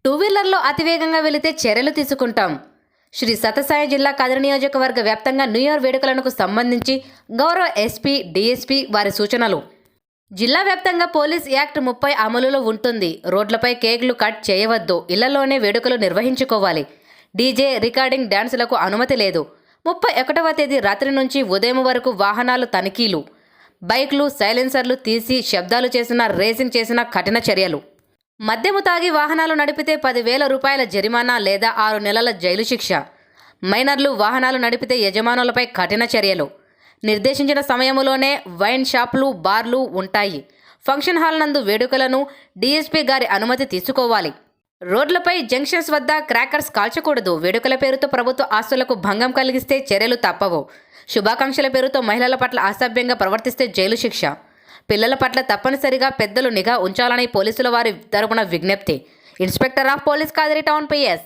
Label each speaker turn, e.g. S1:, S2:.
S1: Two వీలర్లో అతివేగంగా వెళితే చర్యలు తీసుకుంటాం. శ్రీ సత్యసాయి జిల్లా కదిరి నియోజకవర్గ వ్యాప్తంగా న్యూ ఇయర్ వేడుకలకు సంబంధించి గౌరవ ఎస్పీ, డీఎస్పీ వారి సూచనలు. జిల్లా వ్యాప్తంగా పోలీస్ యాక్ట్ 30 అమలులో ఉంటుంది. రోడ్లపై కేకులు కట్ చేయవద్దు. ఇళ్లలోనే వేడుకలు నిర్వహించుకోవాలి. డీజే, రికార్డింగ్, డ్యాన్సులకు అనుమతి లేదు. 31వ తేదీ రాత్రి నుంచి ఉదయం వరకు వాహనాలు తనిఖీలు. బైక్లు, సైలెన్సర్లు తీసి శబ్దాలు చేసినా, రేసింగ్ చేసినా కఠిన చర్యలు. మద్యము తాగి వాహనాలు నడిపితే 10,000 రూపాయల జరిమానా లేదా 6 నెలల జైలు శిక్ష. మైనర్లు వాహనాలు నడిపితే యజమానులపై కఠిన చర్యలు. నిర్దేశించిన సమయంలోనే వైన్ షాపులు, బార్లు ఉంటాయి. ఫంక్షన్ హాల్ నందు వేడుకలను డీఎస్పీ గారి అనుమతి తీసుకోవాలి. రోడ్లపై, జంక్షన్స్ వద్ద క్రాకర్స్ కాల్చకూడదు. వేడుకల పేరుతో ప్రభుత్వ ఆస్తులకు భంగం కలిగిస్తే చర్యలు తప్పవు. శుభాకాంక్షల పేరుతో మహిళల పట్ల అసభ్యంగా ప్రవర్తిస్తే జైలు శిక్ష. పిల్లల పట్ల తప్పనిసరిగా పెద్దలు నిఘా ఉంచాలని పోలీసుల వారి తరపున విజ్ఞప్తి. Inspector of police, Kadiri town, PS.